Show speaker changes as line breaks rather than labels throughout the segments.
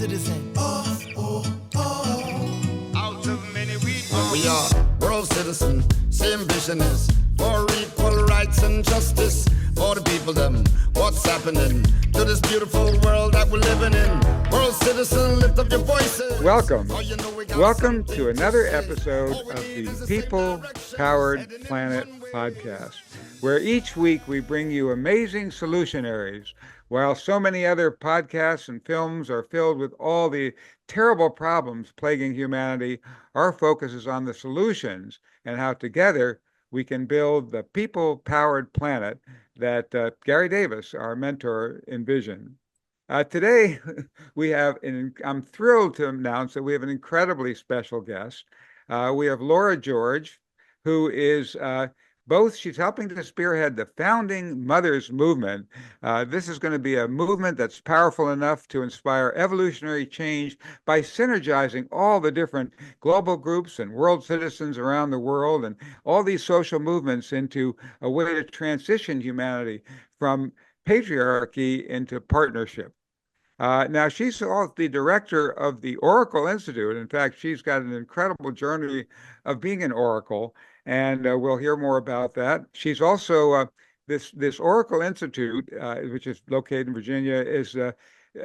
citizen.
Out of many
we are world citizens, same vision is for equal rights and justice for the people them. What's happening to this beautiful world that we're living in? World citizen, lift up your voices.
Welcome to another episode of the People Powered Planet podcast, where each week we bring you amazing solutionaries. While so many other podcasts and films are filled with all the terrible problems plaguing humanity, our focus is on the solutions and how together we can build the people-powered planet that Gary Davis, our mentor, envisioned. Today, I'm thrilled to announce that we have an incredibly special guest. We have Laura George, who is she's helping to spearhead the Founding Mothers movement. This is going to be a movement that's powerful enough to inspire evolutionary change by synergizing all the different global groups and world citizens around the world and all these social movements into a way to transition humanity from patriarchy into partnership. Now, she's the director of the Oracle Institute. In fact, she's got an incredible journey of being an Oracle, and we'll hear more about that. She's also, this Oracle Institute, which is located in Virginia,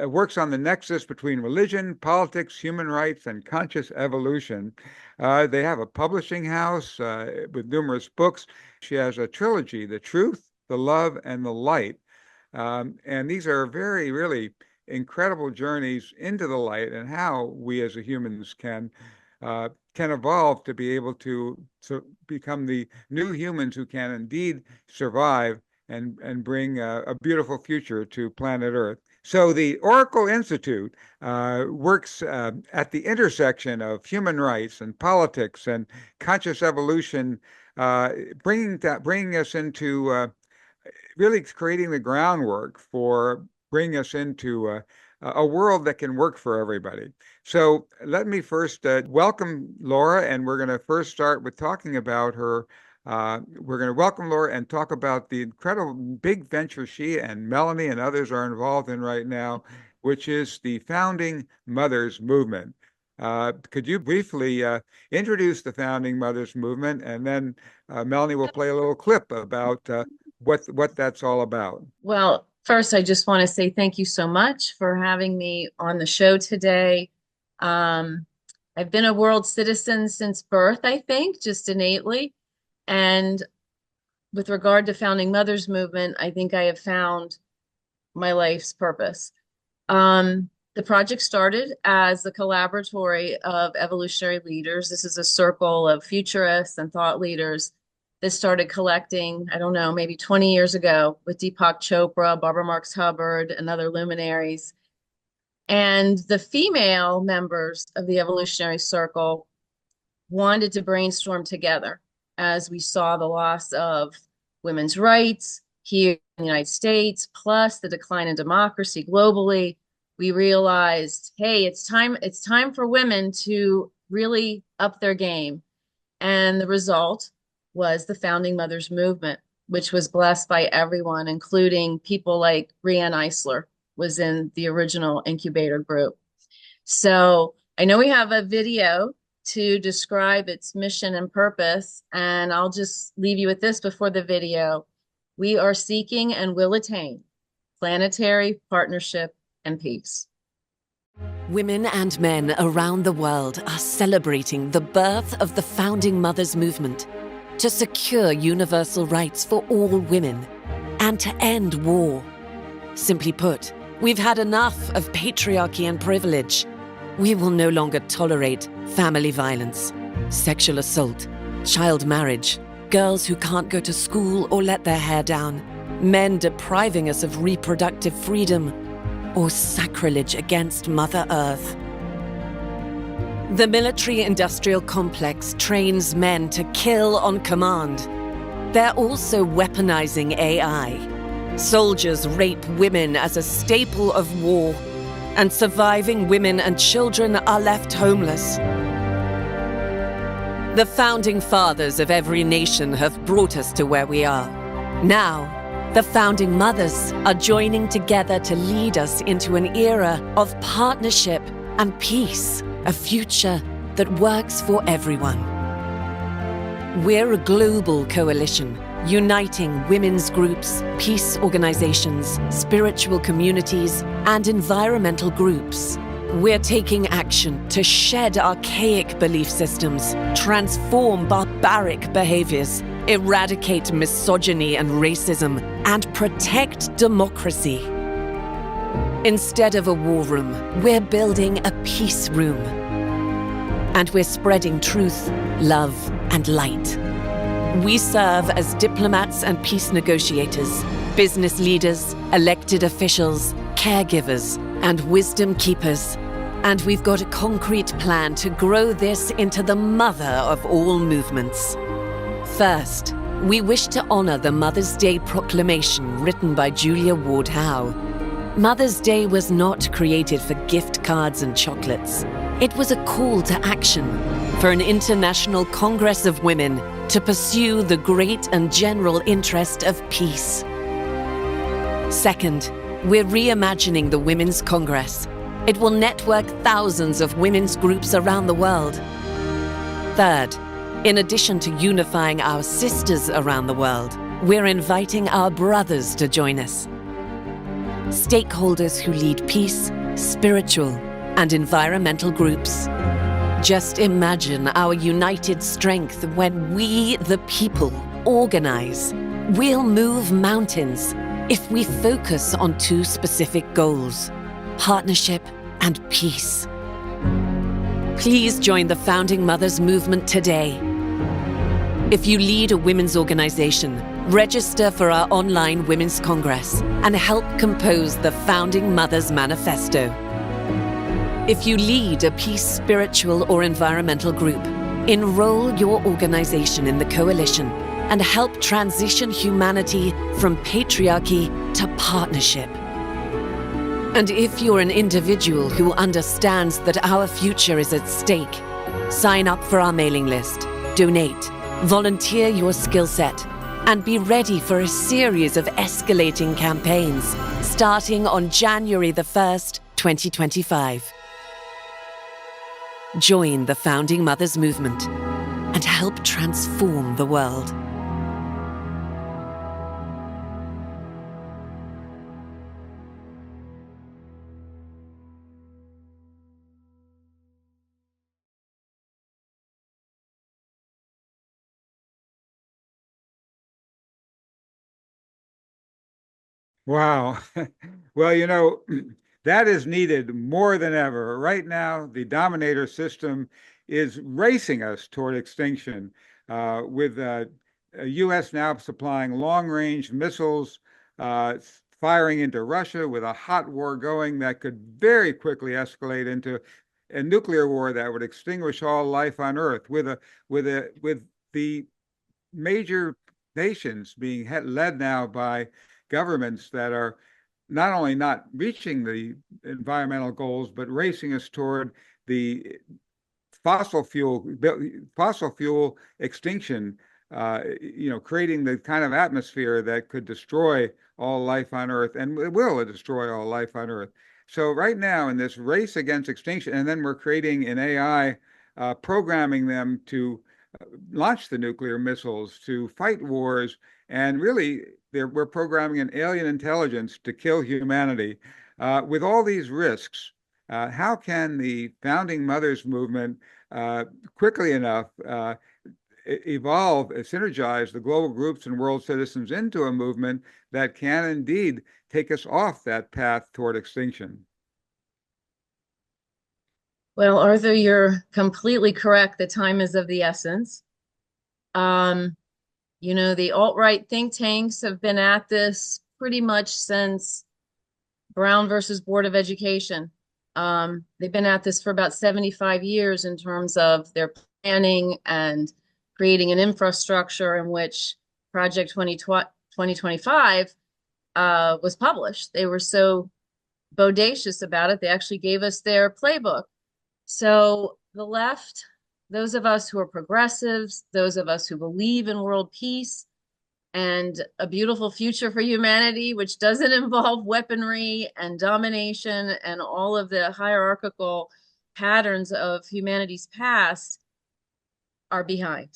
works on the nexus between religion, politics, human rights, and conscious evolution. They have a publishing house with numerous books. She has a trilogy, The Truth, the Love, and the Light. And these are really incredible journeys into the light and how we as humans can evolve to be able to become the new humans who can indeed survive and bring a beautiful future to planet Earth. So the Oracle Institute works at the intersection of human rights and politics and conscious evolution, bringing us into really creating the groundwork for bringing us into a world that can work for everybody. So let me first welcome Laura, and we're going to first start with talking about her. We're going to welcome Laura and talk about the incredible big venture she and Melanie and others are involved in right now, which is the Founding Mothers movement. Could you briefly introduce the Founding Mothers movement, and then Melanie will play a little clip about what that's all about.
Well, first, I just want to say thank you so much for having me on the show today. I've been a world citizen since birth, I think, just innately. And with regard to Founding Mothers movement, I think I have found my life's purpose. The project started as a collaboratory of evolutionary leaders. This is a circle of futurists and thought leaders that started collecting, I don't know, maybe 20 years ago with Deepak Chopra, Barbara Marx Hubbard, and other luminaries. And the female members of the evolutionary circle wanted to brainstorm together as we saw the loss of women's rights here in the United States, plus the decline in democracy globally. We realized, hey, it's time for women to really up their game. And the result was the Founding Mothers movement, which was blessed by everyone, including people like Rianne Eisler was in the original incubator group. So I know we have a video to describe its mission and purpose, and I'll just leave you with this before the video. We are seeking and will attain planetary partnership and peace.
Women and men around the world are celebrating the birth of the Founding Mothers movement to secure universal rights for all women and to end war. Simply put, we've had enough of patriarchy and privilege. We will no longer tolerate family violence, sexual assault, child marriage, girls who can't go to school or let their hair down, men depriving us of reproductive freedom, or sacrilege against Mother Earth. The military-industrial complex trains men to kill on command. They're also weaponizing AI. Soldiers rape women as a staple of war, and surviving women and children are left homeless. The founding fathers of every nation have brought us to where we are. Now, The Founding Mothers are joining together to lead us into an era of partnership and peace, a future that works for everyone. We're a global coalition, uniting women's groups, peace organizations, spiritual communities, and environmental groups. We're taking action to shed archaic belief systems, transform barbaric behaviors, eradicate misogyny and racism, and protect democracy. Instead of a war room, we're building a peace room. And we're spreading truth, love, and light. We serve as diplomats and peace negotiators, business leaders, elected officials, caregivers, and wisdom keepers. And we've got a concrete plan to grow this into the mother of all movements. First, we wish to honor the Mother's Day proclamation written by Julia Ward Howe. Mother's Day was not created for gift cards and chocolates. It was a call to action for an international Congress of Women to pursue the great and general interest of peace. Second, we're reimagining the Women's Congress. It will network thousands of women's groups around the world. Third, in addition to unifying our sisters around the world, we're inviting our brothers to join us. Stakeholders who lead peace, spiritual, and environmental groups. Just imagine our united strength when we, the people, organize. We'll move mountains if we focus on two specific goals: partnership and peace. Please join the Founding Mothers movement today. If you lead a women's organization, register for our online Women's Congress and help compose the Founding Mothers Manifesto. If you lead a peace, spiritual, or environmental group, enroll your organization in the coalition and help transition humanity from patriarchy to partnership. And if you're an individual who understands that our future is at stake, sign up for our mailing list, donate, volunteer your skill set, and be ready for a series of escalating campaigns starting on January the 1st, 2025. Join the Founding Mothers movement and help transform the world.
Wow. Well, that is needed more than ever. Right now, the dominator system is racing us toward extinction, with U.S. now supplying long-range missiles, firing into Russia with a hot war going that could very quickly escalate into a nuclear war that would extinguish all life on Earth, with the major nations being led now by governments that are not only not reaching the environmental goals, but racing us toward the fossil fuel extinction, creating the kind of atmosphere that could destroy all life on Earth, and it will destroy all life on Earth. So right now, in this race against extinction, and then we're creating an AI, programming them to launch the nuclear missiles, to fight wars, and really we're programming an alien intelligence to kill humanity. With all these risks, how can the Founding Mothers movement quickly enough evolve, synergize the global groups and world citizens into a movement that can indeed take us off that path toward extinction?
Well, Arthur, you're completely correct. The time is of the essence. The alt-right think tanks have been at this pretty much since Brown versus Board of Education. They've been at this for about 75 years in terms of their planning and creating an infrastructure in which Project 2025 was published. They were so bodacious about it, they actually gave us their playbook. So the left, those of us who are progressives, those of us who believe in world peace, and a beautiful future for humanity, which doesn't involve weaponry and domination and all of the hierarchical patterns of humanity's past, are behind.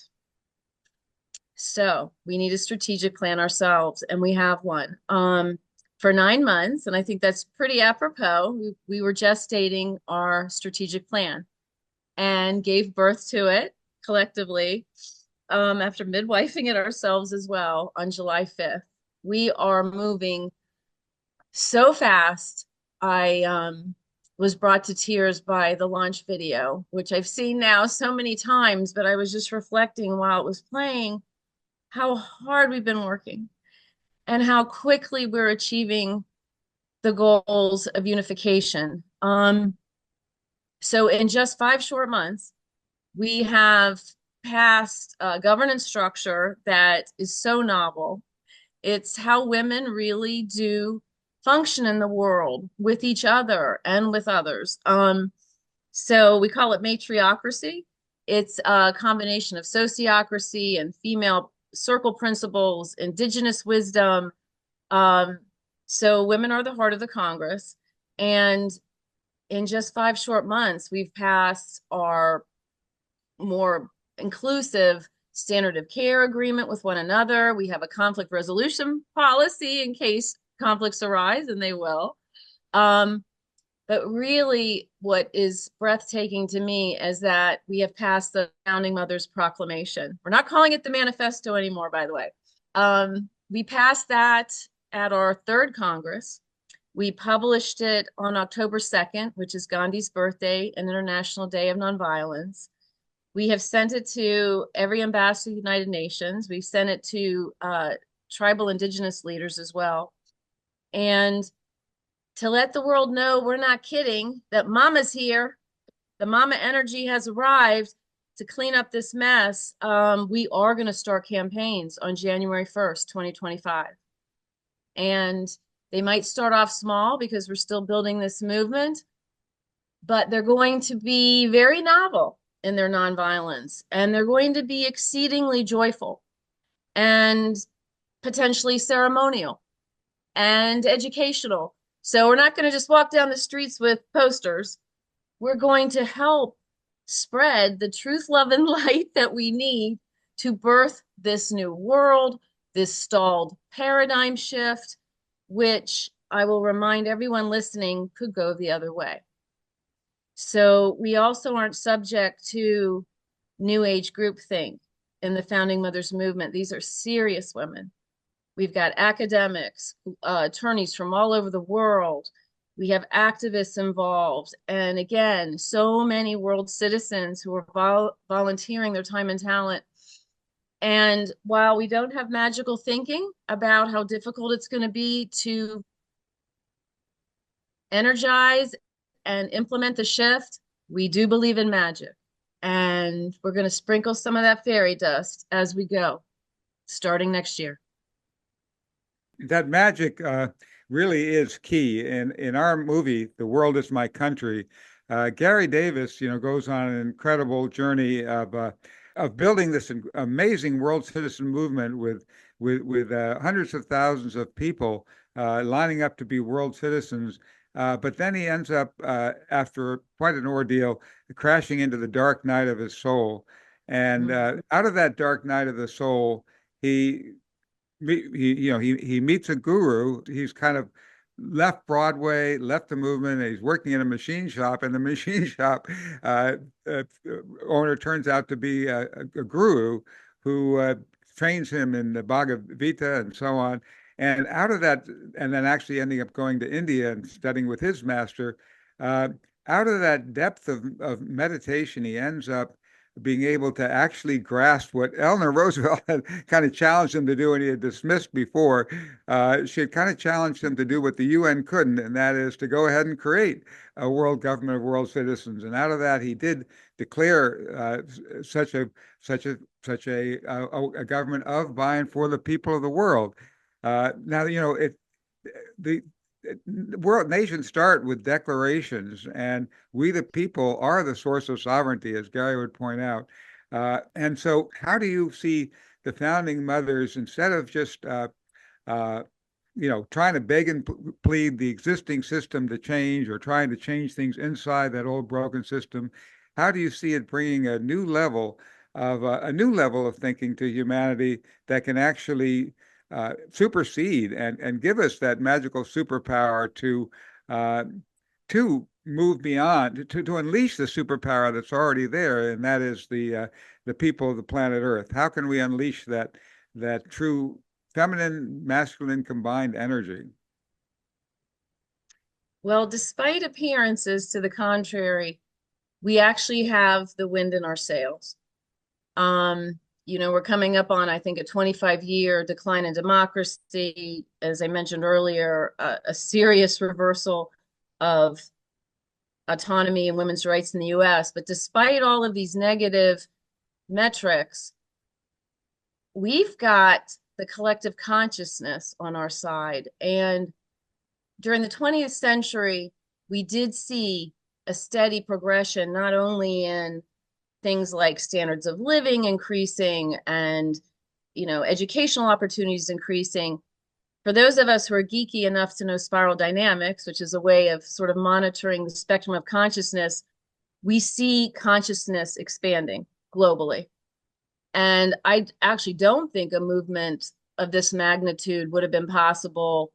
So we need a strategic plan ourselves, and we have one. For 9 months, and I think that's pretty apropos, we were gestating our strategic plan and gave birth to it collectively after midwifing it ourselves as well on July 5th. We are moving so fast. I was brought to tears by the launch video, which I've seen now so many times, but I was just reflecting while it was playing how hard we've been working and how quickly we're achieving the goals of unification. So in just 5 short months, we have passed a governance structure that is so novel. It's how women really do function in the world with each other and with others. So we call it matriarchy. It's a combination of sociocracy and female circle principles, indigenous wisdom. So women are the heart of the Congress. And in just 5 short months, we've passed our more inclusive standard of care agreement with one another. We have a conflict resolution policy in case conflicts arise, and they will. But really, what is breathtaking to me is that we have passed the Founding Mothers Proclamation. We're not calling it the manifesto anymore, by the way. We passed that at our 3rd Congress. We published it on October 2nd, which is Gandhi's birthday and International Day of Nonviolence. We have sent it to every ambassador to the United Nations. We've sent it to tribal indigenous leaders as well. And to let the world know we're not kidding, that mama's here, the mama energy has arrived to clean up this mess. We are going to start campaigns on January 1st, 2025. And they might start off small because we're still building this movement, but they're going to be very novel in their nonviolence, and they're going to be exceedingly joyful and potentially ceremonial and educational. So we're not going to just walk down the streets with posters. We're going to help spread the truth, love, and light that we need to birth this new world, this stalled paradigm shift, which I will remind everyone listening could go the other way. So we also aren't subject to New Age groupthink in the Founding Mothers movement. These are serious women. We've got academics, attorneys from all over the world. We have activists involved. And again, so many world citizens who are volunteering their time and talent. And while we don't have magical thinking about how difficult it's going to be to energize and implement the shift, we do believe in magic. And we're going to sprinkle some of that fairy dust as we go, starting next year.
That magic really is key. In our movie, The World Is My Country, Gary Davis, goes on an incredible journey of building this amazing world citizen movement with hundreds of thousands of people lining up to be world citizens. But then he ends up, after quite an ordeal, crashing into the dark night of his soul. And out of that dark night of the soul, he meets a guru. He's kind of left Broadway, left the movement, and he's working in a machine shop, and the machine shop owner turns out to be a guru who trains him in the Bhagavad Gita and so on. And out of that, and then actually ending up going to India and studying with his master, out of that depth of meditation, he ends up being able to actually grasp what Eleanor Roosevelt had kind of challenged him to do, and he had dismissed before. She had kind of challenged him to do what the UN couldn't, and that is to go ahead and create a world government of world citizens. And out of that, he did declare such a government of, by, and for the people of the world. Now, the world nations start with declarations, and we the people are the source of sovereignty, as Gary would point out. And so how do you see the founding mothers, instead of just trying to beg and plead the existing system to change, or trying to change things inside that old broken system, how do you see it bringing a new level of thinking to humanity that can actually supersede and give us that magical superpower to move beyond, to unleash the superpower that's already there, and that is the people of the planet Earth? How can we unleash that true feminine, masculine combined energy?
Well, despite appearances to the contrary, we actually have the wind in our sails. We're coming up on, I think, a 25-year decline in democracy. As I mentioned earlier, a serious reversal of autonomy and women's rights in the US. But despite all of these negative metrics, we've got the collective consciousness on our side. And during the 20th century, we did see a steady progression, not only in things like standards of living increasing and, educational opportunities increasing. For those of us who are geeky enough to know spiral dynamics, which is a way of sort of monitoring the spectrum of consciousness, we see consciousness expanding globally. And I actually don't think a movement of this magnitude would have been possible,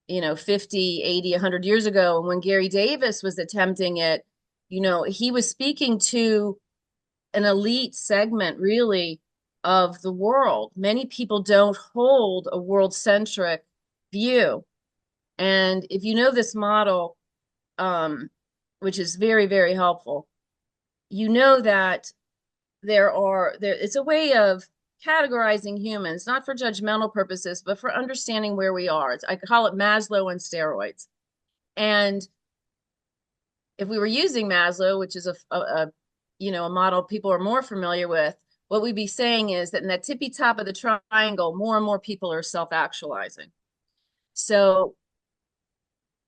50, 80, 100 years ago. And when Gary Davis was attempting it, he was speaking to an elite segment, really, of the world. Many people don't hold a world-centric view. And if you know this model, which is very, very helpful, you know that it's a way of categorizing humans, not for judgmental purposes, but for understanding where we are. I call it Maslow on steroids. And if we were using Maslow, which is a model people are more familiar with, what we'd be saying is that in that tippy top of the triangle, more and more people are self-actualizing. So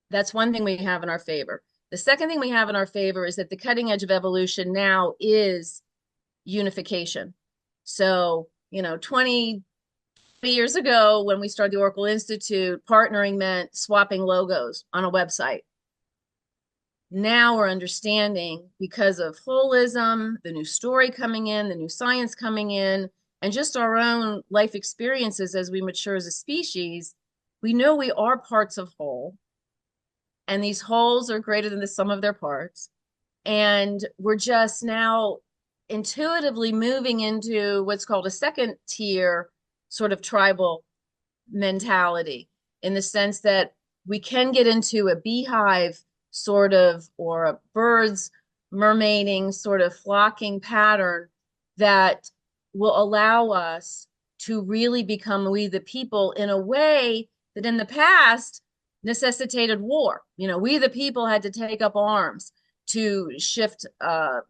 that's one thing we have in our favor. The second thing we have in our favor is that the cutting edge of evolution now is unification. So, 20 years ago, when we started the Oracle Institute, partnering meant swapping logos on a website. Now we're understanding, because of holism, the new story coming in, the new science coming in, and just our own life experiences as we mature as a species, we know we are parts of whole. And these wholes are greater than the sum of their parts. And we're just now intuitively moving into what's called a second tier sort of tribal mentality, in the sense that we can get into a beehive sort of, or a birds mermaiding sort of flocking pattern that will allow us to really become we the people in a way that in the past necessitated war. We the people had to take up arms to shift a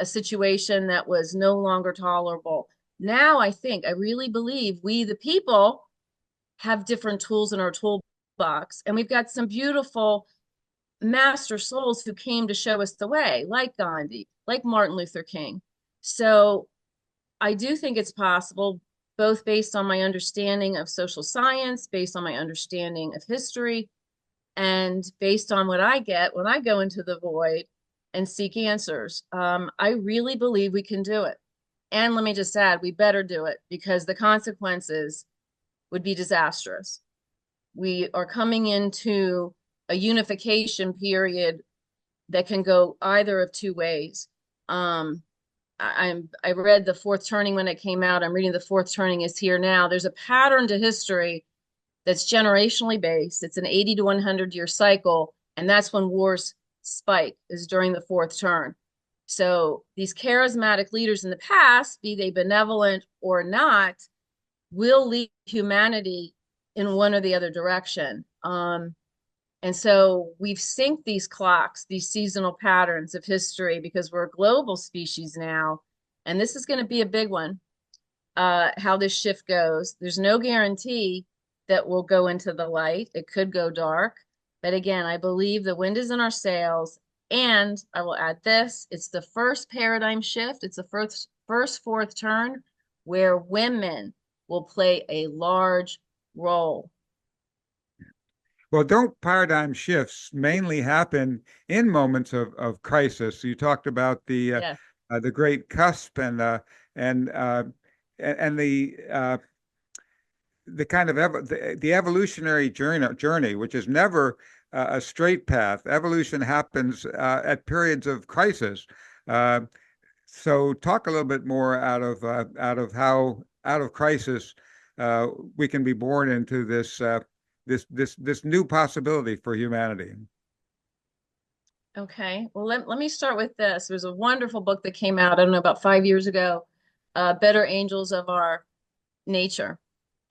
situation that was no longer tolerable. Now I really believe we the people have different tools in our toolbox, and we've got some beautiful master souls who came to show us the way, like Gandhi, like Martin Luther King. So I do think it's possible, both based on my understanding of social science, based on my understanding of history, and based on what I get when I go into the void and seek answers. I really believe we can do it. And let me just add, we better do it, because the consequences would be disastrous. We are coming into a unification period that can go either of two ways. I read The Fourth Turning when it came out. I'm reading The Fourth Turning is here now. There's a pattern to history that's generationally based. It's an 80 to 100 year cycle. And that's when wars spike, is during the fourth turn. So these charismatic leaders in the past, be they benevolent or not, will lead humanity in one or the other direction. And so we've synced these clocks, these seasonal patterns of history, because we're a global species now. And this is going to be a big one, how this shift goes. There's no guarantee that we'll go into the light. It could go dark. But again, I believe the wind is in our sails. And I will add this, it's the first paradigm shift. It's the first fourth turn where women will play a large role.
Well, don't paradigm shifts mainly happen in moments of crisis? You talked about
Yes.
the great cusp and uh, and the kind of the evolutionary journey, which is never a straight path. Evolution happens at periods of crisis. Uh, so, talk a little bit more out of how out of crisis we can be born into this new possibility for humanity.
Okay. Well, let me start with this. There's a wonderful book that came out, I don't know, about 5 years ago, Better Angels of Our Nature.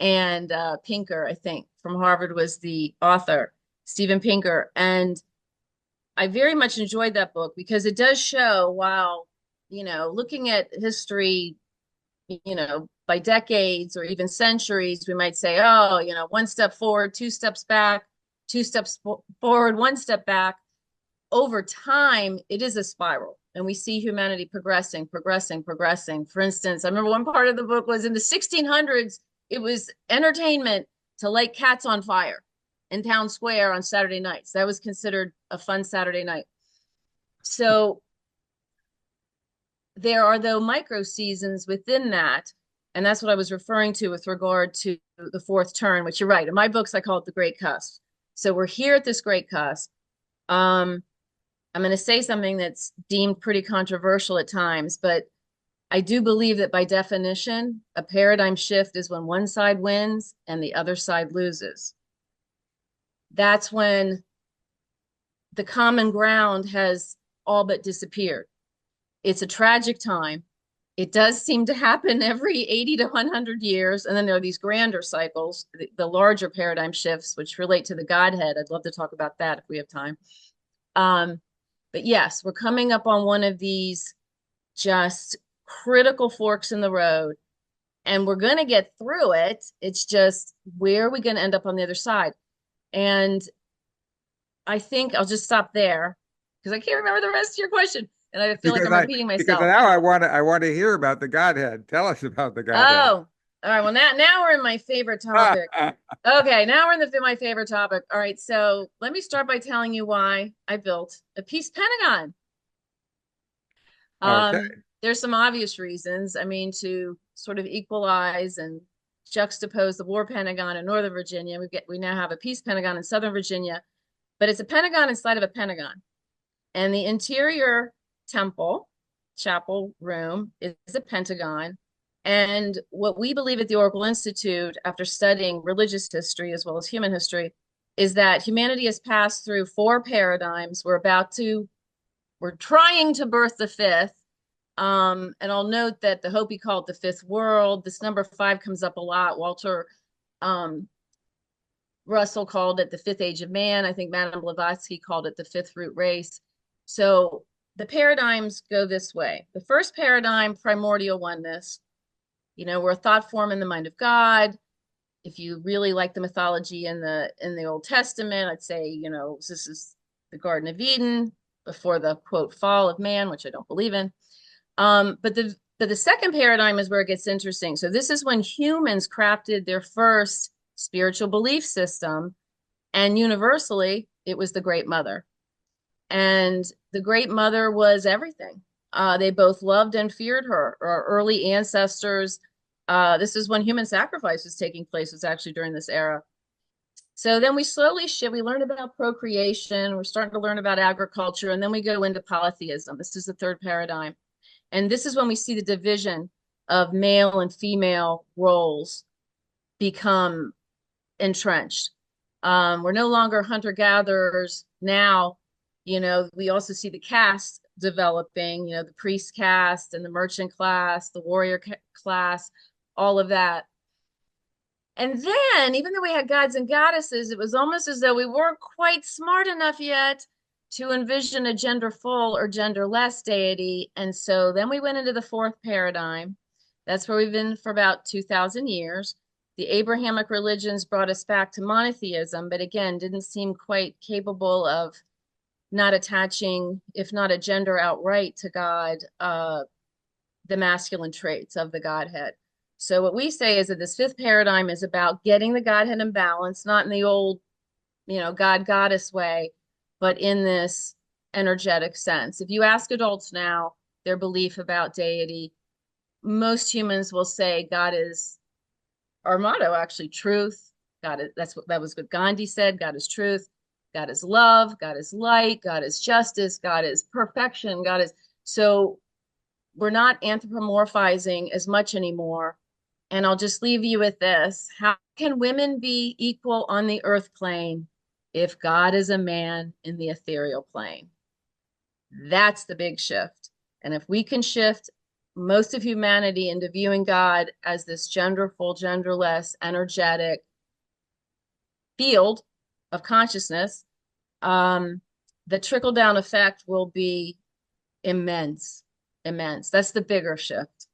And Pinker, I think, from Harvard was the author, Steven Pinker. And I very much enjoyed that book because it does show, while, looking at history, by decades or even centuries, we might say, oh, one step forward, two steps back, two steps forward, one step back. Over time, it is a spiral. And we see humanity progressing, progressing, progressing. For instance, I remember one part of the book was in the 1600s, it was entertainment to light cats on fire in town square on Saturday nights. That was considered a fun Saturday night. So there are, though, micro seasons within that. And that's what I was referring to with regard to the fourth turn, which you're right. In my books, I call it the great cusp. So we're here at this great cusp. I'm going to say something that's deemed pretty controversial at times, but I do believe that by definition, a paradigm shift is when one side wins and the other side loses. That's when the common ground has all but disappeared. It's a tragic time. It does seem to happen every 80 to 100 years. And then there are these grander cycles, the larger paradigm shifts, which relate to the Godhead. I'd love to talk about that if we have time. But yes, we're coming up on one of these just critical forks in the road, and we're going to get through it. It's just, where are we going to end up on the other side? And I think I'll just stop there because I can't remember the rest of your question. And I feel like I'm repeating myself.
Because now I want to hear about the Godhead. Tell us about the Godhead.
Oh, all right. Well, now we're in my favorite topic. Okay, now we're in my favorite topic. All right, so let me start by telling you why I built a Peace Pentagon.
Okay.
There's some obvious reasons. I mean, to sort of equalize and juxtapose the War Pentagon in Northern Virginia. We now have a Peace Pentagon in Southern Virginia, but it's a Pentagon inside of a Pentagon. And the interior chapel room is a Pentagon. And what we believe at the Oracle Institute, after studying religious history as well as human history, is that humanity has passed through 4 paradigms. We're trying to birth the 5th. And I'll note that the Hopi call it the 5th world. This number 5 comes up a lot. Walter Russell called it the 5th age of man. I think Madame Blavatsky called it the 5th root race. So the paradigms go this way. The first paradigm, primordial oneness. We're a thought form in the mind of God. If you really like the mythology in the Old Testament, I'd say, this is the Garden of Eden before the quote fall of man, which I don't believe in. But the second paradigm is where it gets interesting. So this is when humans crafted their first spiritual belief system, and universally, it was the Great Mother. And the Great Mother was everything. They both loved and feared her. Our early ancestors, this is when human sacrifice was taking place, was actually during this era. So then we slowly shift. We learn about procreation. We're starting to learn about agriculture. And then we go into polytheism. This is the third paradigm. And this is when we see the division of male and female roles become entrenched. We're no longer hunter-gatherers. Now, we also see the caste developing, the priest caste and the merchant class, the warrior class, all of that. And then, even though we had gods and goddesses, it was almost as though we weren't quite smart enough yet to envision a genderful or genderless deity. And so then we went into the fourth paradigm. That's where we've been for about 2,000 years. The Abrahamic religions brought us back to monotheism, but again, didn't seem quite capable of not attaching, if not a gender outright, to God, the masculine traits of the Godhead. So what we say is that this fifth paradigm is about getting the Godhead in balance, not in the old, God goddess way, but in this energetic sense. If you ask adults now their belief about deity, most humans will say God is our motto, actually, truth. That was what Gandhi said. God is truth. God is love. God is light. God is justice. God is perfection. So we're not anthropomorphizing as much anymore. And I'll just leave you with this. How can women be equal on the earth plane if God is a man in the ethereal plane? That's the big shift. And if we can shift most of humanity into viewing God as this genderful, genderless, energetic field of consciousness, the trickle down effect will be immense, immense. That's the bigger shift.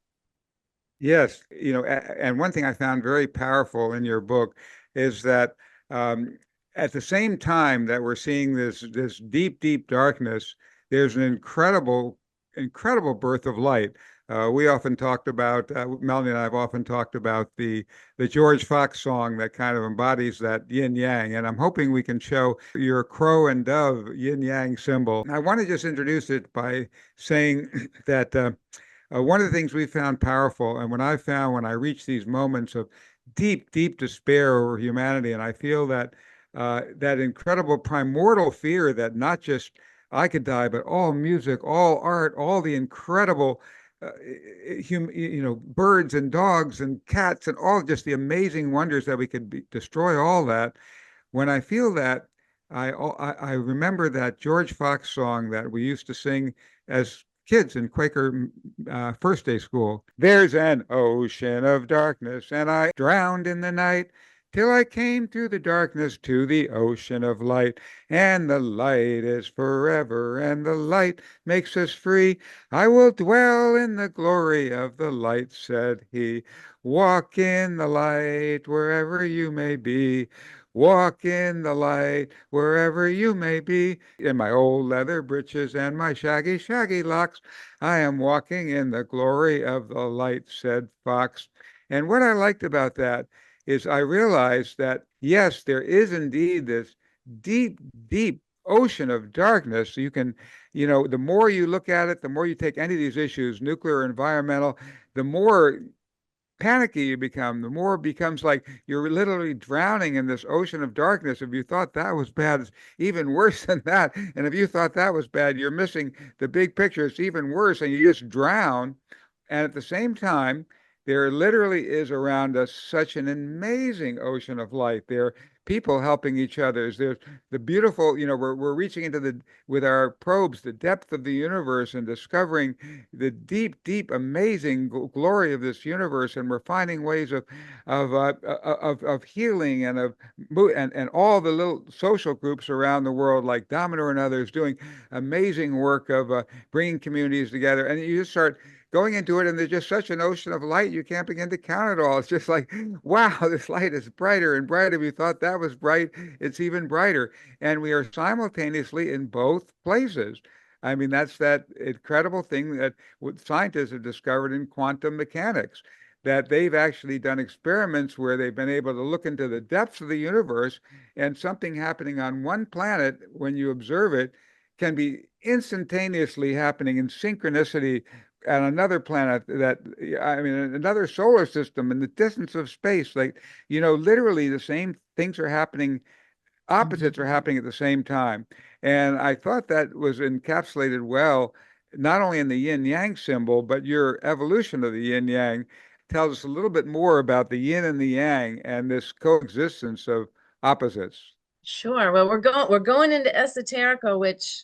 Yes, and one thing I found very powerful in your book is that at the same time that we're seeing this deep, deep darkness, there's an incredible birth of light. We often talked about Melanie and I have often talked about the George Fox song that kind of embodies that yin yang, and I'm hoping we can show your crow and dove yin yang symbol. I want to just introduce it by saying that. One of the things we found powerful, and when I reach these moments of deep, deep despair over humanity, and I feel that that incredible primordial fear that not just I could die, but all music, all art, all the incredible, birds and dogs and cats and all just the amazing wonders that we could destroy all that. When I feel that, I remember that George Fox song that we used to sing as kids in Quaker first day school. There's an ocean of darkness, and I drowned in the night till I came through the darkness to the ocean of light. And the light is forever, and the light makes us free. I will dwell in the glory of the light, said he. Walk in the light wherever you may be. Walk in the light wherever you may be. In my old leather breeches and my shaggy, shaggy locks, I am walking in the glory of the light, said Fox. And what I liked about that is I realized that, yes, there is indeed this deep, deep ocean of darkness. You can, the more you look at it, the more you take any of these issues, nuclear, environmental, the more panicky you become, the more it becomes like you're literally drowning in this ocean of darkness. If you thought that was bad, it's even worse than that. And if you thought that was bad, you're missing the big picture. It's even worse, and you just drown. And at the same time, there literally is around us such an amazing ocean of light. There are people helping each other. There's the beautiful, we're reaching into with our probes, the depth of the universe and discovering the deep, deep, amazing glory of this universe. And we're finding ways of healing and and all the little social groups around the world, like Domino and others, doing amazing work of bringing communities together. And you just start going into it, and there's just such an ocean of light, you can't begin to count it all. It's just like, wow, this light is brighter and brighter. If you thought that was bright, it's even brighter. And we are simultaneously in both places. I mean, that's that incredible thing that scientists have discovered in quantum mechanics, that they've actually done experiments where they've been able to look into the depths of the universe, and something happening on one planet, when you observe it, can be instantaneously happening in synchronicity on another planet, another solar system in the distance of space. Like, literally the same things are happening, opposites are happening at the same time. And I thought that was encapsulated well, not only in the yin yang symbol, but your evolution of the yin yang tells us a little bit more about the yin and the yang and this coexistence of opposites.
Sure. Well, we're going into esoterica, which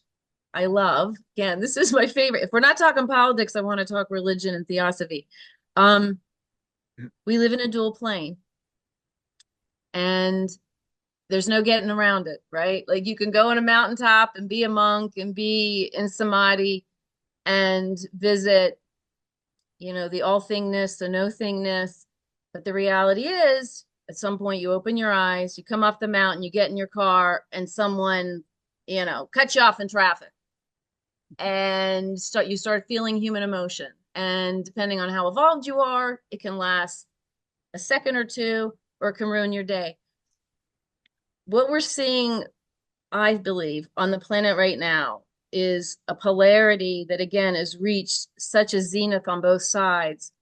I love. Again, this is my favorite. If we're not talking politics, I want to talk religion and theosophy. We live in a dual plane, and there's no getting around it, right? Like, you can go on a mountaintop and be a monk and be in samadhi and visit, the all thingness, the no thingness. But the reality is, at some point, you open your eyes, you come off the mountain, you get in your car, and someone, cuts you off in traffic. And you start feeling human emotion. And depending on how evolved you are, it can last a second or two, or it can ruin your day. What we're seeing, I believe, on the planet right now is a polarity that, again, has reached such a zenith on both sides.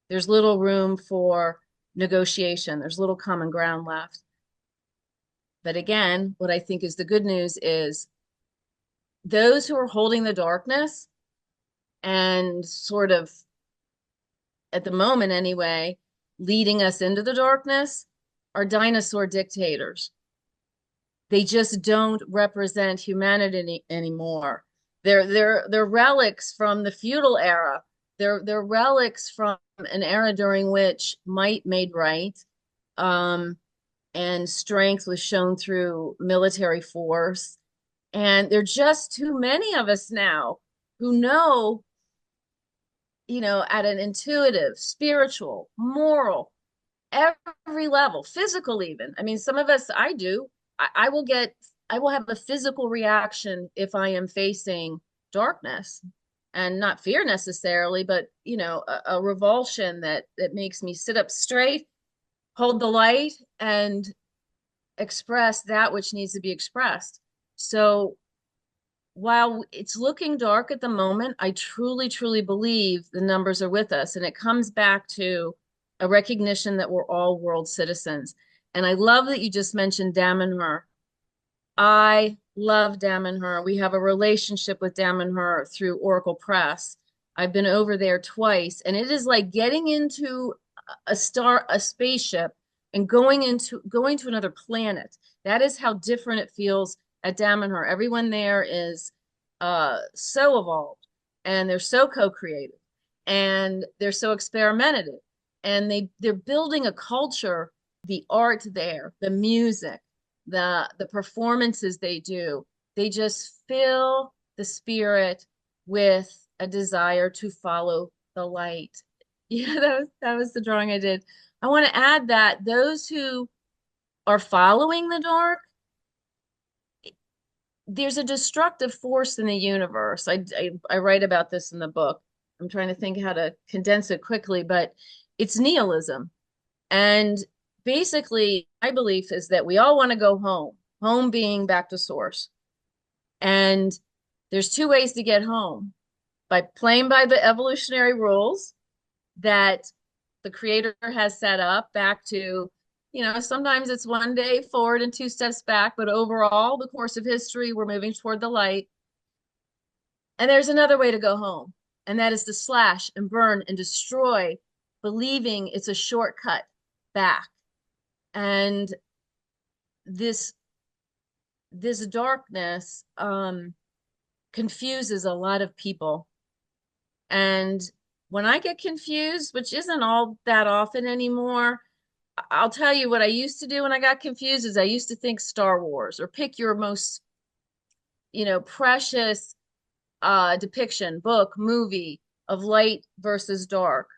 There's little room for negotiation. There's little common ground left. But again, what I think is the good news is those who are holding the darkness and sort of, at the moment anyway, leading us into the darkness are dinosaur dictators. They just don't represent humanity anymore. They're relics from the feudal era. They're relics from an era during which might made right, and strength was shown through military force. And there are just too many of us now who know, at an intuitive, spiritual, moral, every level, physical even. I mean, some of us, I do. I will have a physical reaction if I am facing darkness, and not fear necessarily, but a revulsion that makes me sit up straight, hold the light, and express that which needs to be expressed. So while it's looking dark at the moment, I truly, truly believe the numbers are with us. And it comes back to a recognition that we're all world citizens. And I love that you just mentioned Damanhur. I love Damanhur. We have a relationship with Damanhur through Oracle Press. I've been over there twice, and it is like getting into a spaceship and going to another planet. That is how different it feels at Damanhur. Everyone there is so evolved, and they're so co-creative, and they're so experimentative, and they're building a culture, the art there, the music, the performances they do. They just fill the spirit with a desire to follow the light. Yeah, that was the drawing I did. I want to add that those who are following the dark, there's a destructive force in the universe. I write about this in the book. I'm trying to think how to condense it quickly, but it's nihilism. And basically, my belief is that we all want to go home being back to source. And there's two ways to get home: by playing by the evolutionary rules that the creator has set up, back to, sometimes it's one day forward and two steps back, but overall, the course of history, we're moving toward the light. And there's another way to go home, and that is to slash and burn and destroy, believing it's a shortcut back. And this darkness confuses a lot of people. And when I get confused, which isn't all that often anymore, I'll tell you what I used to do when I got confused is I used to think Star Wars, or pick your most, precious depiction, book, movie of light versus dark.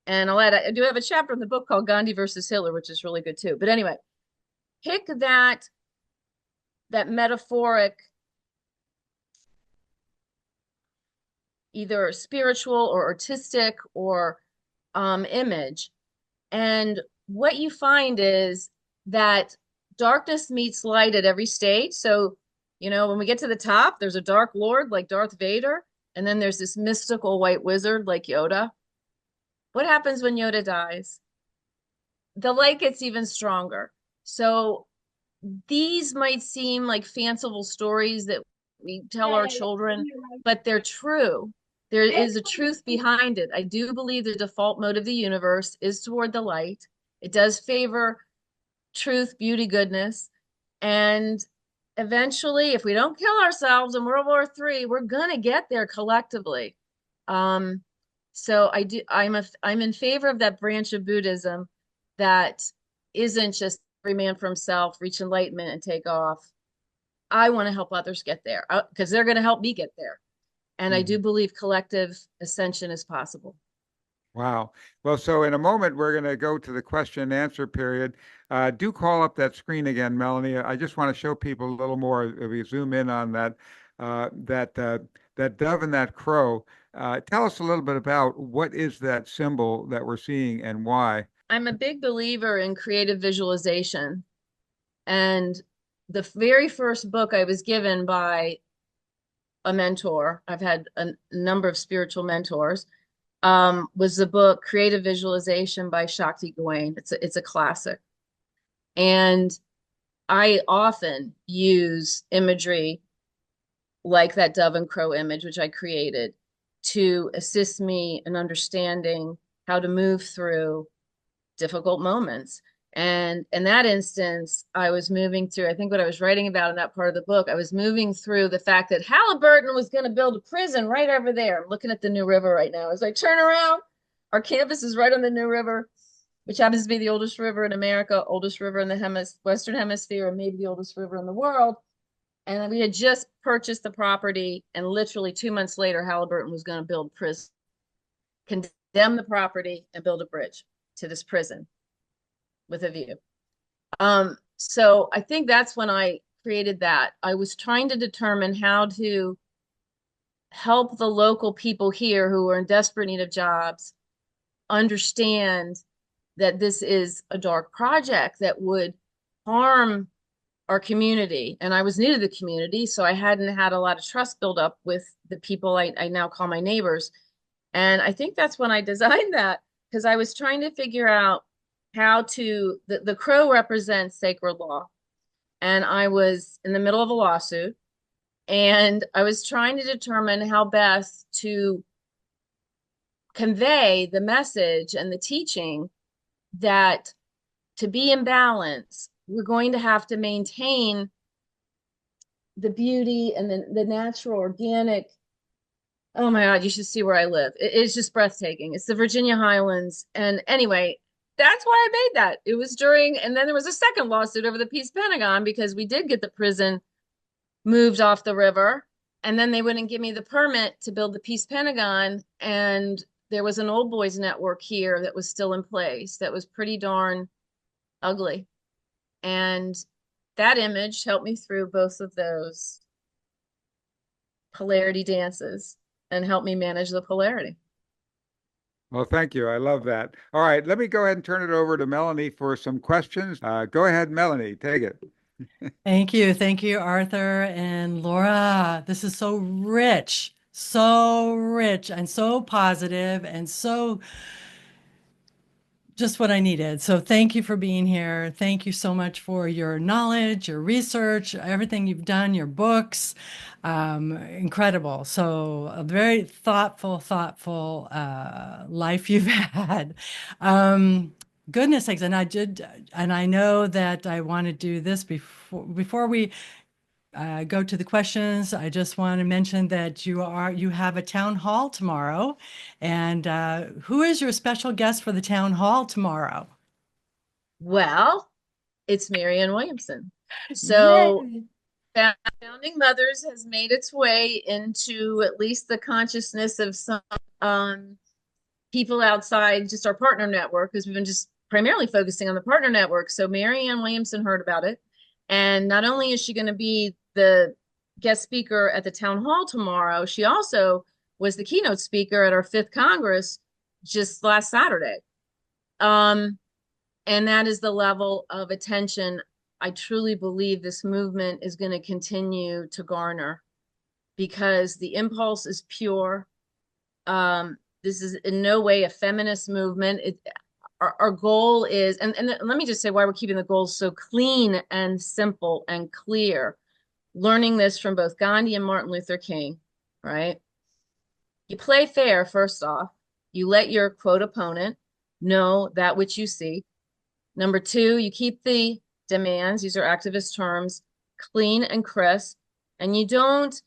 And I do have a chapter in the book called Gandhi versus Hitler, which is really good too. But anyway, pick that metaphoric, either spiritual or artistic or image. And what you find is that darkness meets light at every stage. So, when we get to the top, there's a dark lord like Darth Vader, and then there's this mystical white wizard like Yoda. What happens when Yoda dies? The light gets even stronger. So these might seem like fanciful stories that we tell our children, but they're true. There is a truth behind it. I do believe the default mode of the universe is toward the light. It does favor truth, beauty, goodness. And eventually, if we don't kill ourselves in World War III, we're going to get there collectively. So I'm in favor of that branch of Buddhism that isn't just every man for himself, reach enlightenment and take off. I want to help others get there because they're going to help me get there. And I do believe collective ascension is possible.
Wow. Well, so in a moment, we're going to go to the question and answer period. Do call up that screen again, Melanie. I just want to show people a little more. If we zoom in on that dove and that crow, tell us a little bit about what is that symbol that we're seeing and why.
I'm a big believer in creative visualization. And the very first book I was given by a mentor, I've had a number of spiritual mentors, was the book Creative Visualization by Shakti Gawain. It's a classic. And I often use imagery like that dove and crow image, which I created, to assist me in understanding how to move through difficult moments. And in that instance, I was moving through, I think what I was writing about in that part of the book, I was moving through the fact that Halliburton was going to build a prison right over there. I'm looking at the New River right now. As I turn around, our campus is right on the New River, which happens to be the oldest river in America, oldest river in the Western Hemisphere, and maybe the oldest river in the world. And we had just purchased the property, and literally 2 months later, Halliburton was going to build prison, condemn the property, and build a bridge to this prison with a view. So I think that's when I created that. I was trying to determine how to help the local people here who are in desperate need of jobs understand that this is a dark project that would harm our community. And I was new to the community, so I hadn't had a lot of trust build up with the people I now call my neighbors. And I think that's when I designed that, because I was trying to figure out how to, the crow represents sacred law. And I was in the middle of a lawsuit, and I was trying to determine how best to convey the message and the teaching that to be in balance, we're going to have to maintain the beauty and the natural, organic. Oh my God, you should see where I live. It's just breathtaking. It's the Virginia Highlands. And anyway, that's why I made that. It was during, and then there was a second lawsuit over the Peace Pentagon because we did get the prison moved off the river. And then they wouldn't give me the permit to build the Peace Pentagon. And there was an old boys network here that was still in place that was pretty darn ugly. And that image helped me through both of those polarity dances and helped me manage the polarity.
Well, thank you. I love that. All right, let me go ahead and turn it over to Melanie for some questions. Go ahead, Melanie, take it.
Thank you. Thank you, Arthur and Laura. This is so rich and so positive and so just what I needed. So thank you for being here. Thank you so much for your knowledge, your research, everything you've done, your books. Incredible. So a very thoughtful life you've had. Goodness sakes. And I know that I want to do this before we go to the questions. I just want to mention that you have a town hall tomorrow, and who is your special guest for the town hall tomorrow?
Well, it's Marianne Williamson. So
Yay.
Founding Mothers has made its way into at least the consciousness of some people outside just our partner network, because we've been just primarily focusing on the partner network. So Marianne Williamson heard about it. And not only is she going to be the guest speaker at the town hall tomorrow, she also was the keynote speaker at our 5th Congress just last Saturday. And that is the level of attention I truly believe this movement is going to continue to garner, because the impulse is pure. This is in no way a feminist movement. Our goal is, and let me just say why we're keeping the goals so clean and simple and clear. Learning this from both Gandhi and Martin Luther King, right? You play fair, first off. You let your quote opponent know that which you seek. Number 2, you keep the demands, these are activist terms, clean and crisp, and you don't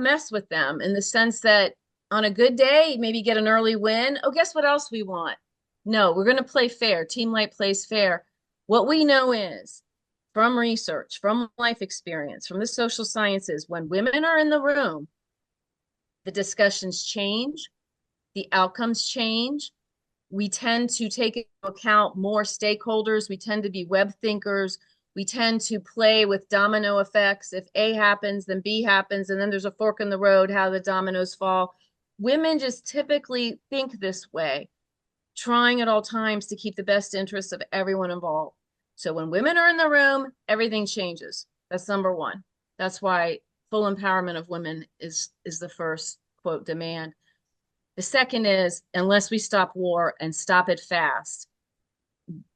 mess with them in the sense that on a good day, maybe get an early win. Oh, guess what else we want? No, we're going to play fair. Team Light plays fair. What we know is, from research, from life experience, from the social sciences, when women are in the room, the discussions change, the outcomes change. We tend to take into account more stakeholders. We tend to be web thinkers. We tend to play with domino effects. If A happens, then B happens, and then there's a fork in the road, how the dominoes fall. Women just typically think this way. trying at all times to keep the best interests of everyone involved. So when women are in the room, everything changes. That's number one. That's why full empowerment of women is the first quote demand. The second is, unless we stop war and stop it fast,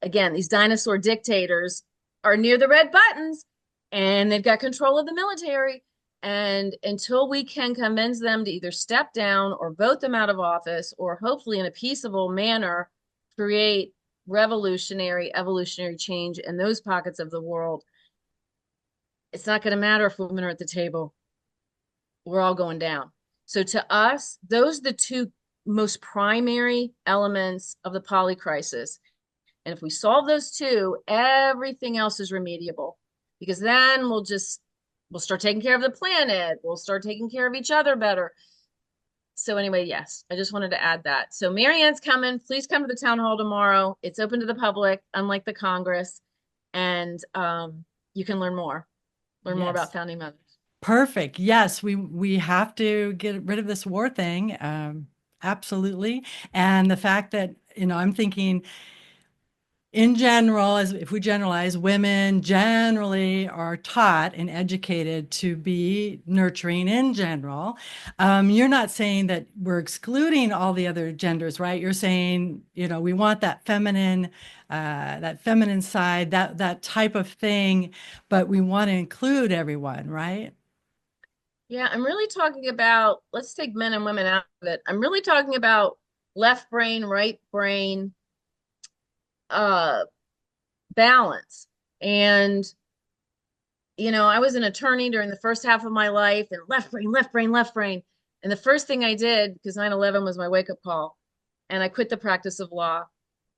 again, these dinosaur dictators are near the red buttons and they've got control of the military. And until we can convince them to either step down or vote them out of office, or hopefully in a peaceable manner, create evolutionary change in those pockets of the world, it's not going to matter if women are at the table. We're all going down. So to us, those are the two most primary elements of the poly crisis. And if we solve those two, everything else is remediable, because then we'll start taking care of the planet. We'll start taking care of each other better. So anyway, yes, I just wanted to add that. So Marianne's coming. Please come to the town hall tomorrow. It's open to the public, unlike the Congress. And you can learn more
Yes.
about founding mothers.
Perfect. Yes, we have to get rid of this war thing. Absolutely. And the fact that, I'm thinking in general, as if we generalize, women generally are taught and educated to be nurturing in general. You're not saying that we're excluding all the other genders, right? You're saying, we want that feminine side, that type of thing, but we want to include everyone, right?
Yeah, I'm really talking about, let's take men and women out of it. I'm really talking about left brain, right brain, balance. And, I was an attorney during the first half of my life, and left brain, left brain, left brain. And the first thing I did, because 9/11 was my wake-up call, and I quit the practice of law.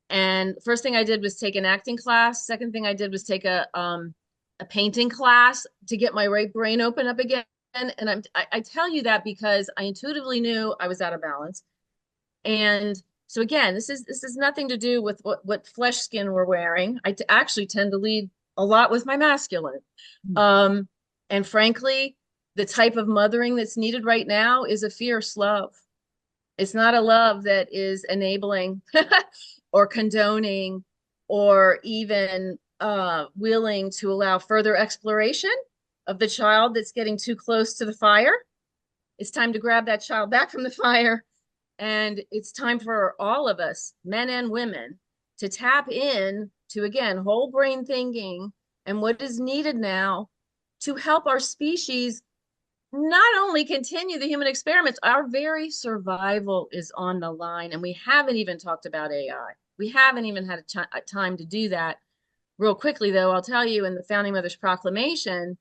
And first thing I did was take an acting class. Second thing I did was take a painting class to get my right brain open up again. And I tell you that because I intuitively knew I was out of balance. And so again, this is nothing to do with what flesh skin we're wearing. I actually tend to lead a lot with my masculine. And frankly, the type of mothering that's needed right now is a fierce love. It's not a love that is enabling or condoning or even willing to allow further exploration of the child that's getting too close to the fire. It's time to grab that child back from the fire. And it's time for all of us, men and women, to tap in to, again, whole brain thinking and what is needed now to help our species not only continue the human experiments, our very survival is on the line. And we haven't even talked about AI. We haven't even had a time to do that. Real quickly, though, I'll tell you, in the Founding Mothers Proclamation,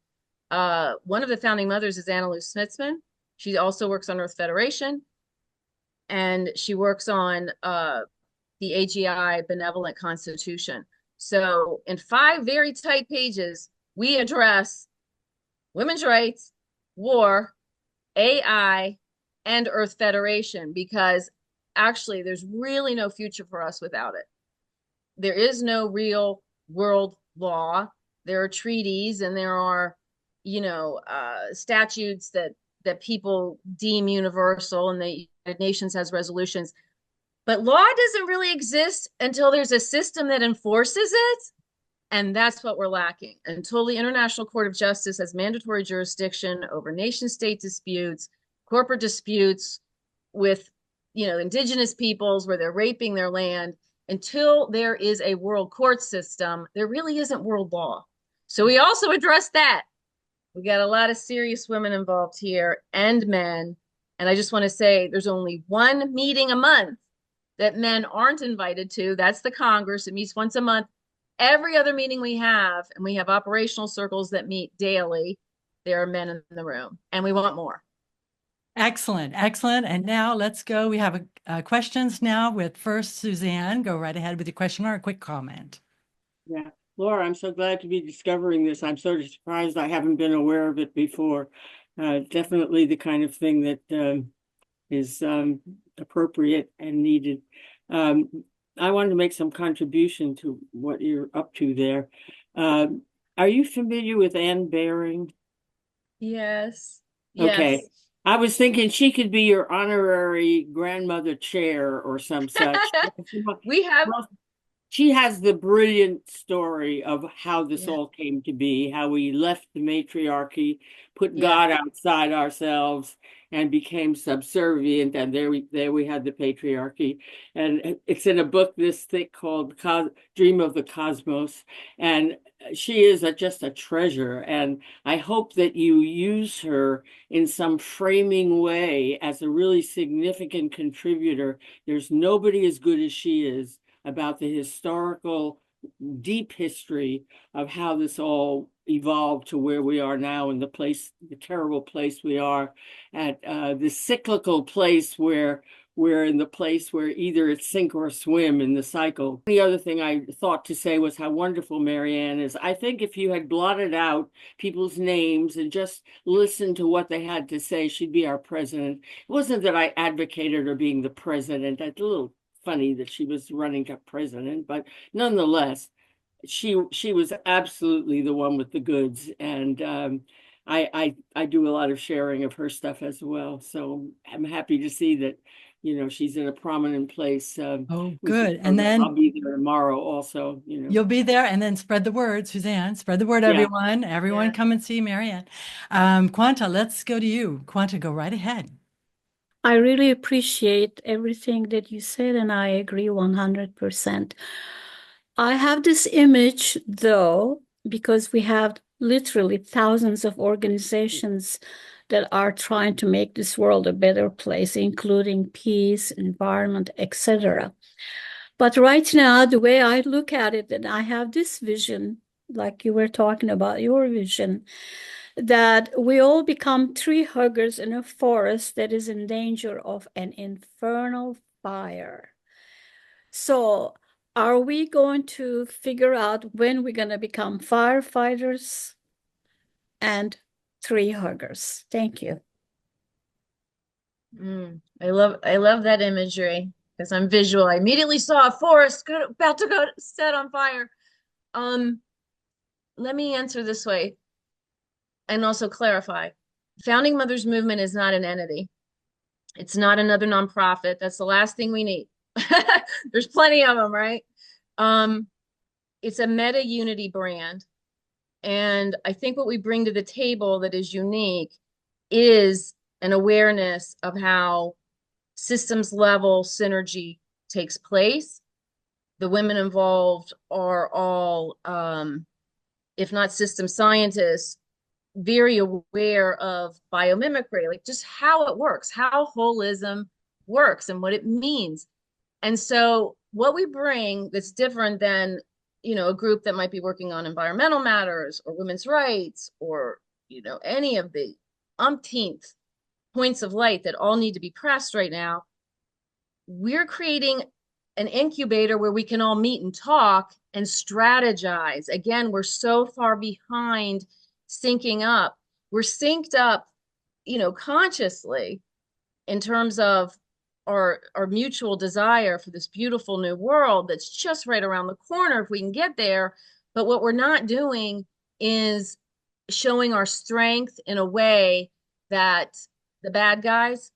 one of the founding mothers is Anna Lou Smitsman. She also works on Earth Federation, and she works on the AGI Benevolent Constitution. So in 5 very tight pages, we address women's rights, war, AI, and Earth Federation, because actually there's really no future for us without it. There is no real world law. There are treaties and there are, statutes that people deem universal, and the United Nations has resolutions. But law doesn't really exist until there's a system that enforces it. And that's what we're lacking. Until the International Court of Justice has mandatory jurisdiction over nation state disputes, corporate disputes with, indigenous peoples where they're raping their land, until there is a world court system, there really isn't world law. So we also address that. We got a lot of serious women involved here and men. And I just want to say there's only one meeting a month that men aren't invited to. That's the Congress. It meets once a month. Every other meeting we have, and we have operational circles that meet daily, there are men in the room, and we want more.
Excellent. Excellent. And now let's go. We have questions now with first Suzanne. Go right ahead with your question or a quick comment.
Yeah. Laura, I'm so glad to be discovering this. I'm sort of surprised I haven't been aware of it before. Definitely the kind of thing that is appropriate and needed. I wanted to make some contribution to what you're up to there. Are you familiar with Anne Baring?
Yes.
Okay.
Yes.
I was thinking she could be your honorary grandmother chair or some such.
We have,
Well, she has the brilliant story of how this
yeah,
all came to be, how we left the matriarchy, put
yeah.
God outside ourselves, and became subservient. And there we had the patriarchy. And it's in a book this thick called Dream of the Cosmos. And she is just a treasure. And I hope that you use her in some framing way as a really significant contributor. There's nobody as good as she is about the historical, deep history of how this all evolved to where we are now, in the terrible place we are, at the cyclical place where we're in the place where either it's sink or swim in the cycle. The other thing I thought to say was how wonderful Marianne is. I think if you had blotted out people's names and just listened to what they had to say, she'd be our president. It wasn't that I advocated her being the president. That's a little funny that she was running for president, but nonetheless, she was absolutely the one with the goods. And I do a lot of sharing of her stuff as well. So I'm happy to see that, she's in a prominent place.
Oh, good. And
I'll
then
be there tomorrow also,
you'll be there, and then spread the word, Suzanne. Spread the word,
Yeah.
everyone. Everyone
Yeah.
come and see Marianne. Quanta, let's go to you. Quanta, go right ahead.
I really appreciate everything that you said, and I agree 100%. I have this image, though, because we have literally thousands of organizations that are trying to make this world a better place, including peace, environment, etc. But right now, the way I look at it, and I have this vision, like you were talking about your vision, that we all become tree huggers in a forest that is in danger of an infernal fire. So are we going to figure out when we're going to become firefighters and tree huggers? Thank you.
I love that imagery because I'm visual. I immediately saw a forest about to go set on fire. Let me answer this way and also clarify. Founding Mothers Movement is not an entity. It's not another nonprofit. That's the last thing we need. There's plenty of them, right? It's a meta unity brand. And I think what we bring to the table that is unique is an awareness of how systems level synergy takes place. The women involved are all, if not system scientists, very aware of biomimicry, like just how it works, how holism works and what it means. And so what we bring that's different than, a group that might be working on environmental matters or women's rights or, any of the umpteenth points of light that all need to be pressed right now, we're creating an incubator where we can all meet and talk and strategize. Again, we're so far behind syncing up. We're synced up, consciously in terms of our mutual desire for this beautiful new world that's just right around the corner if we can get there. But what we're not doing is showing our strength in a way that the bad guys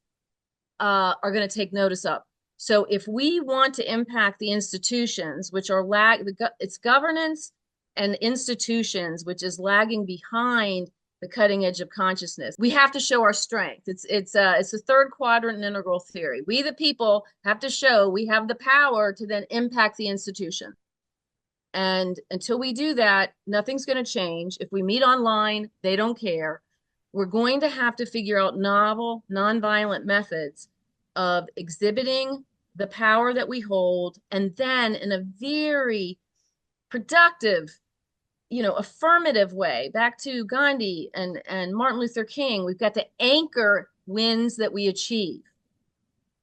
are going to take notice of. So if we want to impact the institutions, which are it's governance and institutions, which is lagging behind the cutting edge of consciousness, we have to show our strength. It's a third quadrant integral theory. We, the people, have to show we have the power to then impact the institution. And until we do that, nothing's going to change. If we meet online, they don't care. We're going to have to figure out novel, nonviolent methods of exhibiting the power that we hold, and then in a very productive, affirmative way, back to Gandhi and Martin Luther King, we've got to anchor wins that we achieve.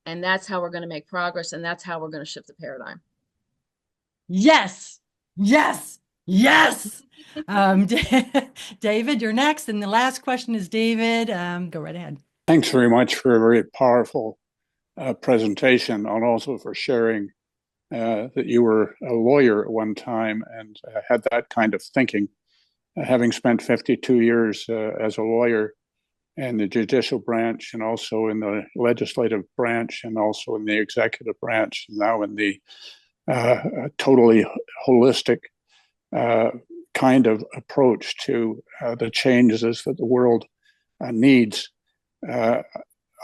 And that's how we're going to make progress, and that's how we're going to shift the paradigm.
Yes, yes, yes. David, you're next. And the last question is David. Go right ahead.
Thanks very much for a very powerful presentation, and also for sharing that you were a lawyer at one time and had that kind of thinking. Having spent 52 years as a lawyer, in the judicial branch, and also in the legislative branch, and also in the executive branch, and now in the totally holistic kind of approach to the changes that the world needs. I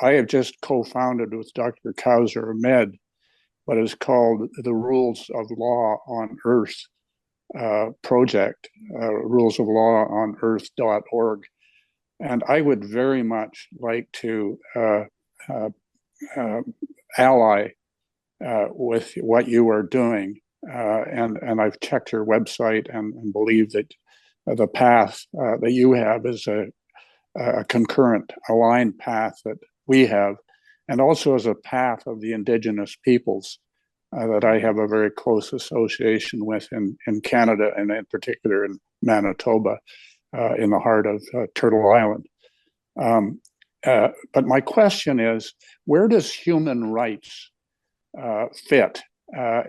have just co-founded with Dr. Kauser Ahmed what is called the Rules of Law on Earth project, Rules of Law on Earth.org. And I would very much like to ally with what you are doing. And I've checked your website and believe that the path that you have is a concurrent, aligned path that we have, and also as a path of the indigenous peoples that I have a very close association with in Canada, and in particular in Manitoba, in the heart of Turtle Island. But my question is, where does human rights fit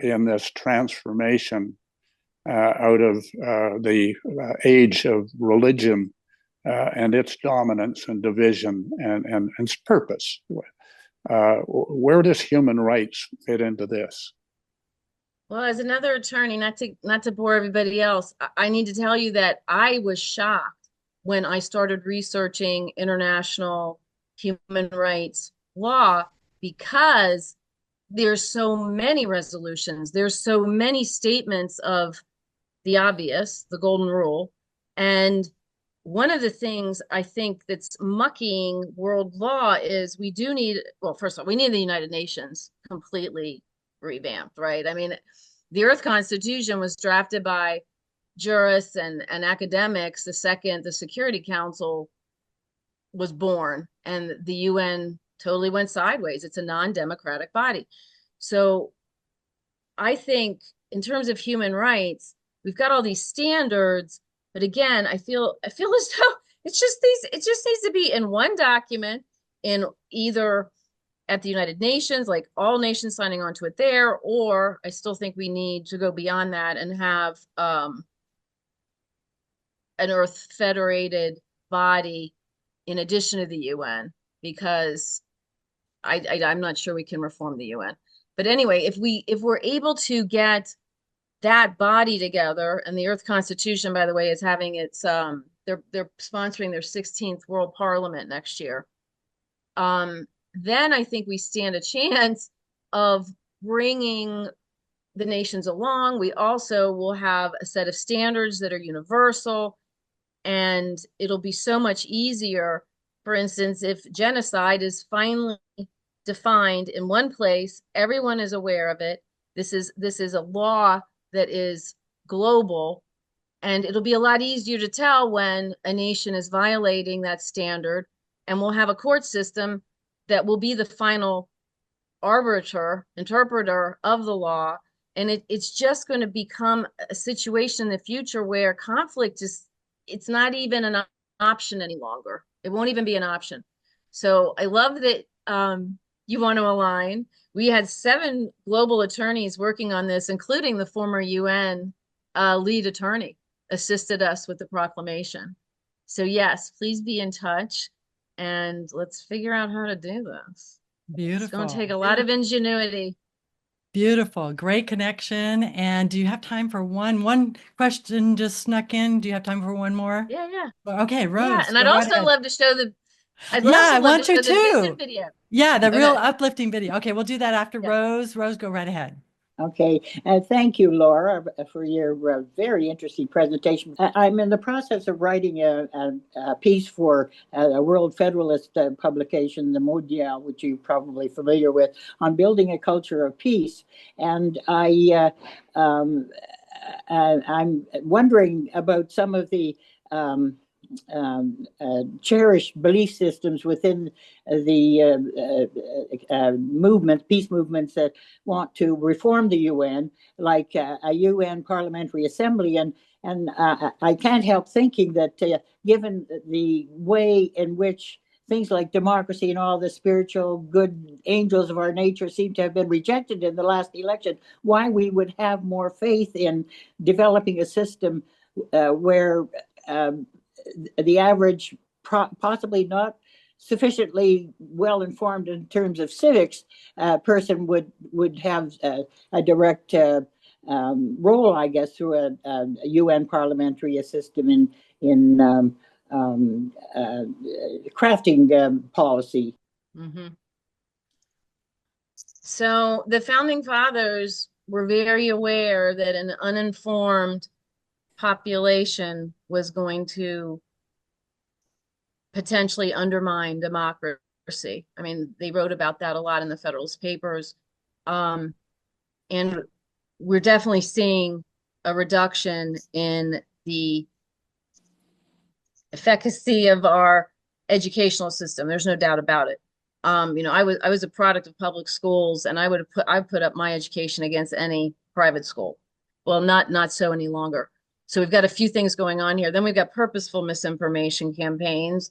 in this transformation out of the age of religion and its dominance and division and its purpose? Where does human rights fit into this?
Well, as another attorney, not to bore everybody else, I need to tell you that I was shocked when I started researching international human rights law, because there's so many resolutions, there's so many statements of the obvious, the golden rule. And one of the things I think that's mucking world law is we do need, well, first of all, we need the United Nations completely revamped, right? I mean, the Earth Constitution was drafted by jurists and academics the second the Security Council was born, and the UN totally went sideways. It's a non-democratic body. So I think in terms of human rights, we've got all these standards, but again, I feel as though it just needs to be in one document, in either at the United Nations, like all nations signing on to it there, or I still think we need to go beyond that and have an Earth federated body in addition to the UN, because I'm not sure we can reform the UN. But anyway, if we're able to get that body together, and the Earth Constitution, by the way, is having its they're sponsoring their 16th World Parliament next year. Then I think we stand a chance of bringing the nations along. We also will have a set of standards that are universal, and it'll be so much easier. For instance, if genocide is finally defined in one place, everyone is aware of it. This is a law that is global, and it'll be a lot easier to tell when a nation is violating that standard, and we'll have a court system that will be the final interpreter of the law. And it's just going to become a situation in the future where conflict it's not even an option any longer. It won't even be an option. So I love that you want to align. We had 7 global attorneys working on this, including the former UN lead attorney, assisted us with the proclamation. So yes, please be in touch, and let's figure out how to do this.
Beautiful.
It's going to take a lot of ingenuity.
Beautiful. Great connection. And do you have time for one question just snuck in? Do you have time for one more?
Yeah.
Okay, Rose.
Yeah, and I'd also love to show the
I want to too.
Video.
Yeah, the real uplifting video. Okay, we'll do that after Rose. Rose, go right ahead.
Okay, thank you, Laura, for your very interesting presentation. I'm in the process of writing a piece for a World Federalist publication, the Mondial, which you're probably familiar with, on building a culture of peace. And I'm wondering about some of the cherished belief systems within the peace movements that want to reform the UN, like a UN Parliamentary Assembly. And I can't help thinking that given the way in which things like democracy and all the spiritual good angels of our nature seem to have been rejected in the last election, why we would have more faith in developing a system where the average, possibly not sufficiently well informed in terms of civics person would have a direct role, I guess, through a UN parliamentary system in crafting policy.
Mm-hmm. So the founding fathers were very aware that an uninformed population was going to potentially undermine democracy. I mean, they wrote about that a lot in the Federalist Papers. And we're definitely seeing a reduction in the efficacy of our educational system. There's no doubt about it. I was a product of public schools, and I put up my education against any private school. Well, not so any longer. So we've got a few things going on here. Then we've got purposeful misinformation campaigns,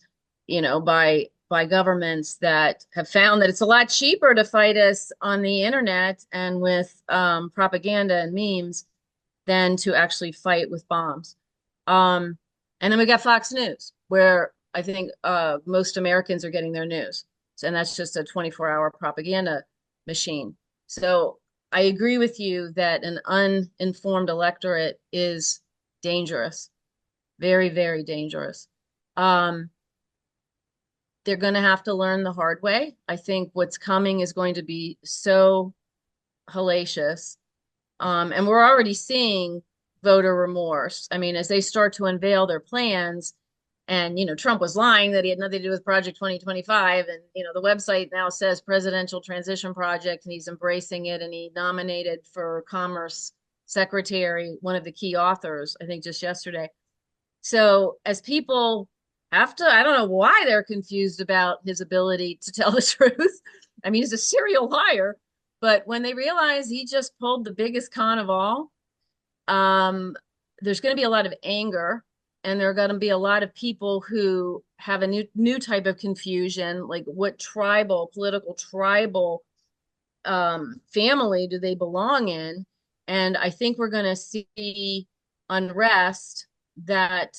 by governments that have found that it's a lot cheaper to fight us on the internet and with propaganda and memes than to actually fight with bombs. And then we got Fox News, where I think most Americans are getting their news. And that's just a 24-hour propaganda machine. So I agree with you that an uninformed electorate is dangerous, very, very dangerous. They're going to have to learn the hard way. I think what's coming is going to be so hellacious. And we're already seeing voter remorse. I mean, as they start to unveil their plans, and, Trump was lying that he had nothing to do with Project 2025. And, the website now says Presidential Transition Project, and he's embracing it. And he nominated for Commerce Secretary, one of the key authors, I think just yesterday. So as people have to, I don't know why they're confused about his ability to tell the truth. I mean, he's a serial liar. But when they realize he just pulled the biggest con of all, there's going to be a lot of anger. And there are going to be a lot of people who have a new type of confusion, like what political tribal family do they belong in? And I think we're going to see unrest that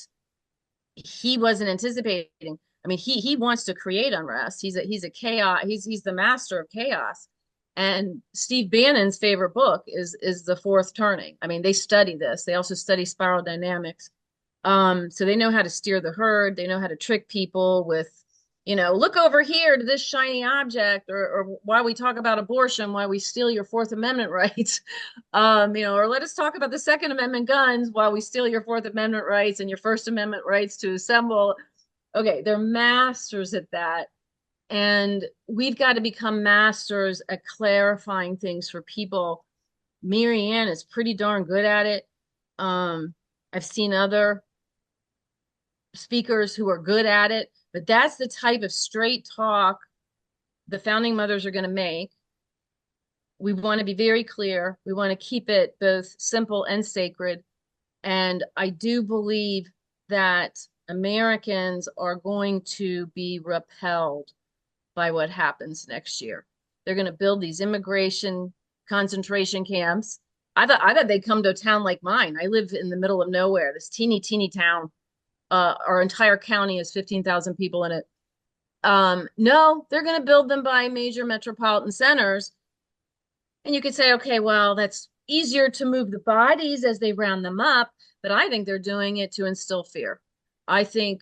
he wasn't anticipating. I mean, he wants to create unrest. He's a chaos. He's the master of chaos. And Steve Bannon's favorite book is The Fourth Turning. I mean, they study this. They also study spiral dynamics. So they know how to steer the herd. They know how to trick people with, look over here to this shiny object, or while we talk about abortion, why we steal your Fourth Amendment rights, or let us talk about the Second Amendment guns while we steal your Fourth Amendment rights and your First Amendment rights to assemble. Okay, they're masters at that. And we've got to become masters at clarifying things for people. Marianne is pretty darn good at it. I've seen other speakers who are good at it, but that's the type of straight talk the founding mothers are going to make. We want to be very clear. We want to keep it both simple and sacred. And I do believe that Americans are going to be repelled by what happens next year. They're going to build these immigration concentration camps. I thought they'd come to a town like mine. I live in the middle of nowhere, this teeny town. Our entire county has 15,000 people in it. No, they're going to build them by major metropolitan centers. And you could say, okay, well, that's easier to move the bodies as they round them up. But I think they're doing it to instill fear. I think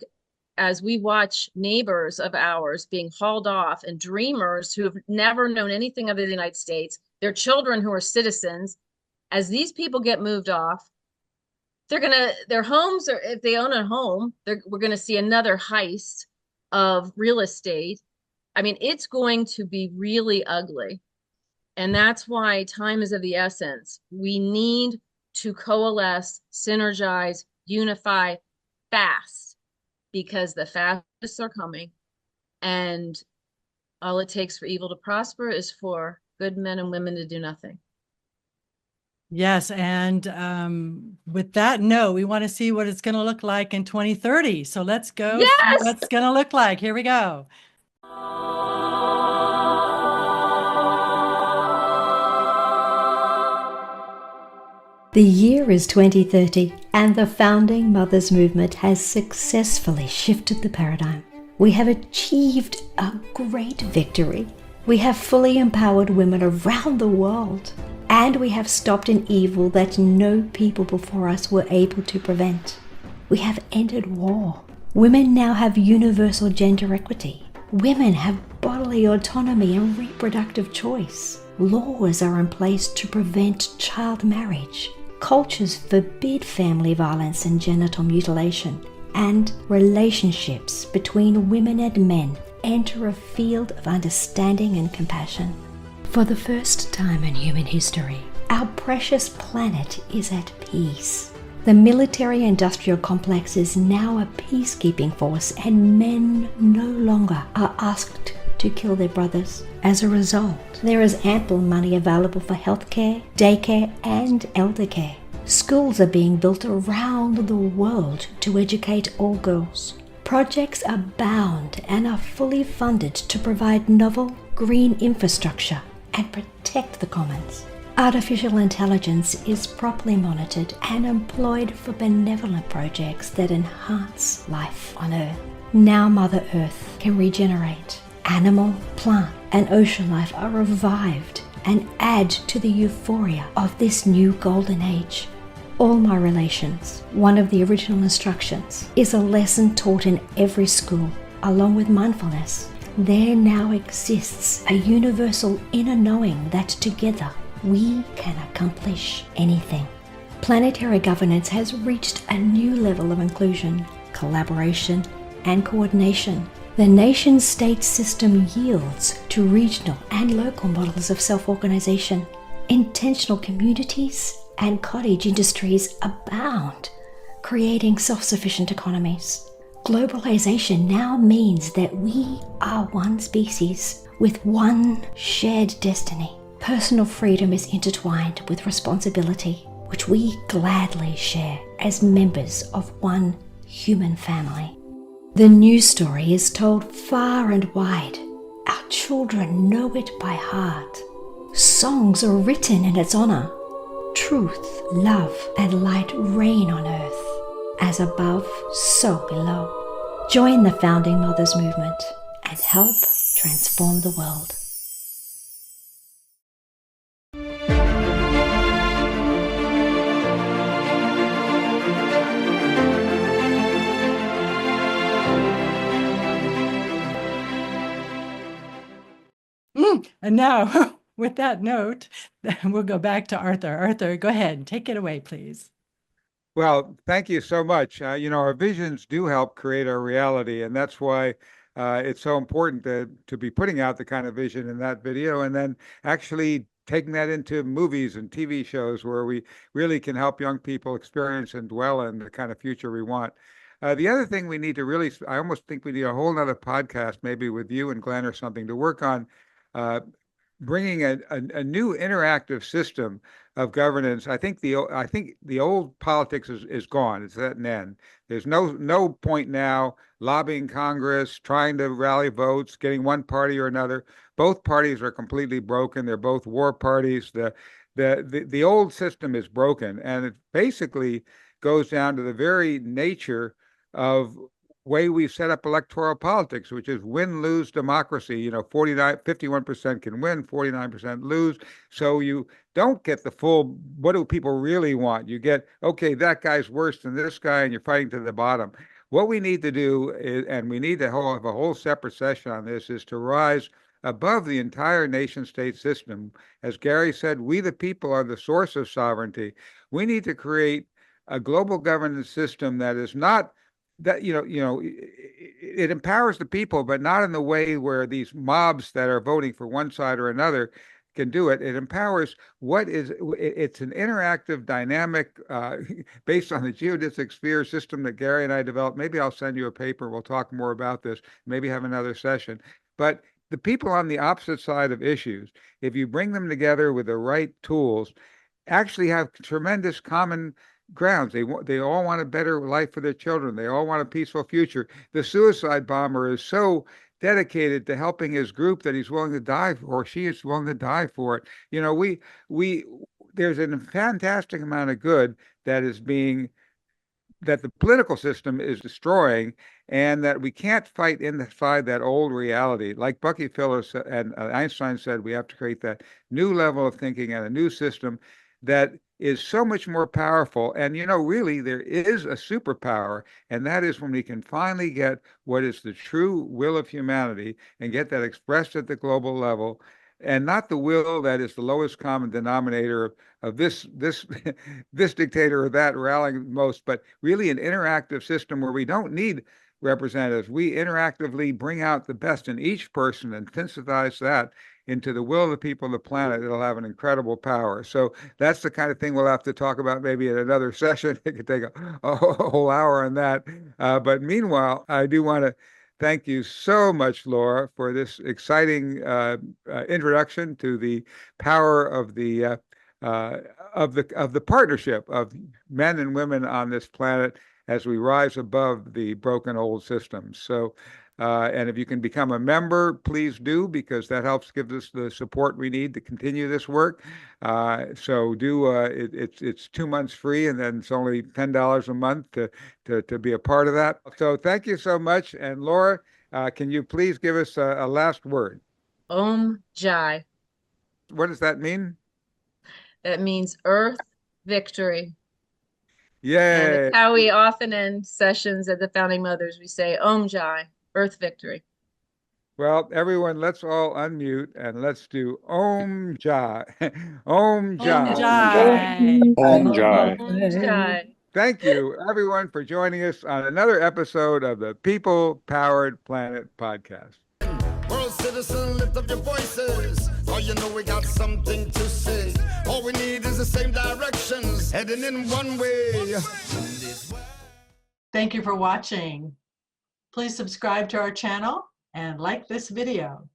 as we watch neighbors of ours being hauled off, and dreamers who have never known anything other than the United States, their children who are citizens, as these people get moved off, their homes, or if they own a home, we're going to see another heist of real estate. I mean, it's going to be really ugly. And that's why time is of the essence. We need to coalesce, synergize, unify fast, because the fascists are coming. And all it takes for evil to prosper is for good men and women to do nothing.
Yes, and with that note, we want to see what it's going to look like in 2030. So let's go see what it's going to look like. Here we go.
The year is 2030, and the Founding Mothers movement has successfully shifted the paradigm. We have achieved a great victory. We have fully empowered women around the world, and we have stopped an evil that no people before us were able to prevent. We have ended war. Women now have universal gender equity. Women have bodily autonomy and reproductive choice. Laws are in place to prevent child marriage. Cultures forbid family violence and genital mutilation. And relationships between women and men enter a field of understanding and compassion. For the first time in human history, our precious planet is at peace. The military-industrial complex is now a peacekeeping force, and men no longer are asked to kill their brothers. As a result, there is ample money available for healthcare, daycare, and elder care. Schools are being built around the world to educate all girls. Projects abound and are fully funded to provide novel green infrastructure and protect the commons. Artificial intelligence is properly monitored and employed for benevolent projects that enhance life on Earth. Now Mother Earth can regenerate. Animal, plant, and ocean life are revived and add to the euphoria of this new golden age. All my relations, one of the original instructions, is a lesson taught in every school, along with mindfulness. There now exists a universal inner knowing that together we can accomplish anything. Planetary governance has reached a new level of inclusion, collaboration, and coordination. The nation-state system yields to regional and local models of self-organization. Intentional communities and cottage industries abound, creating self-sufficient economies. Globalization now means that we are one species with one shared destiny. Personal freedom is intertwined with responsibility, which we gladly share as members of one human family. The news story is told far and wide. Our children know it by heart. Songs are written in its honor. Truth, love, and light reign on earth. As above, so below. Join the Founding Mothers movement and help transform the world.
And now, with that note, we'll go back to Arthur. Arthur, go ahead. Take it away, please.
Well, thank you so much. Our visions do help create our reality, and that's why it's so important to be putting out the kind of vision in that video and then actually taking that into movies and TV shows where we really can help young people experience and dwell in the kind of future we want. The other thing we need to really, I almost think we need a whole nother podcast, maybe with you and Glenn or something, to work on bringing a new interactive system of governance. I think the old politics is gone. It's at an end. There's no point now lobbying Congress, trying to rally votes, getting one party or another. Both parties are completely broken. They're both war parties. The old system is broken, and it basically goes down to the very nature of way we've set up electoral politics, which is win-lose democracy. 51% can win, 49% lose. So you don't get the full, what do people really want? You get, okay, that guy's worse than this guy, and you're fighting to the bottom. What we need to do is, and we need to have a whole separate session on this, is to rise above the entire nation-state system. As Gary said, we the people are the source of sovereignty. We need to create a global governance system that is not that it empowers the people, but not in the way where these mobs that are voting for one side or another can do it. It empowers it's an interactive, dynamic, based on the geodesic sphere system that Gary and I developed. Maybe I'll send you a paper. We'll talk more about this. Maybe have another session. But the people on the opposite side of issues, if you bring them together with the right tools, actually have tremendous common grounds. They all want a better life for their children. They all want a peaceful future. The suicide bomber is so dedicated to helping his group that he's willing to die for, or she is willing to die for it. There's a fantastic amount of good that is being that the political system is destroying, and that we can't fight inside that old reality. Like Bucky Phillips and Einstein said, we have to create that new level of thinking and a new system that is so much more powerful. And, really, there is a superpower, and that is when we can finally get what is the true will of humanity and get that expressed at the global level, and not the will that is the lowest common denominator of this this dictator or that rallying most, but really an interactive system where we don't need representatives. We interactively bring out the best in each person and synthesize that into the will of the people of the planet. It'll have an incredible power. So that's the kind of thing we'll have to talk about maybe in another session. It could take a whole hour on that. But meanwhile, I do want to thank you so much, Laura, for this exciting introduction to the power of the partnership of men and women on this planet as we rise above the broken old systems. So, and if you can become a member, please do, because that helps give us the support we need to continue this work. So it's 2 months free, and then it's only $10 a month to be a part of that. So thank you so much. And Laura, can you please give us a last word?
Om Jai.
What does that mean?
That means earth victory.
Yay.
And it's how we often end sessions at the Founding Mothers. We say Om Jai, earth victory.
Well, everyone, let's all unmute and let's do Om Jai. Om Jai.
Jai.
Om Jai.
Om Jai.
Thank you, everyone, for joining us on another episode of the People Powered Planet podcast.
World citizen, lift up your voices. Oh, we got something to say. All we need is the same directions, heading in one way.
Thank you for watching. Please subscribe to our channel and like this video.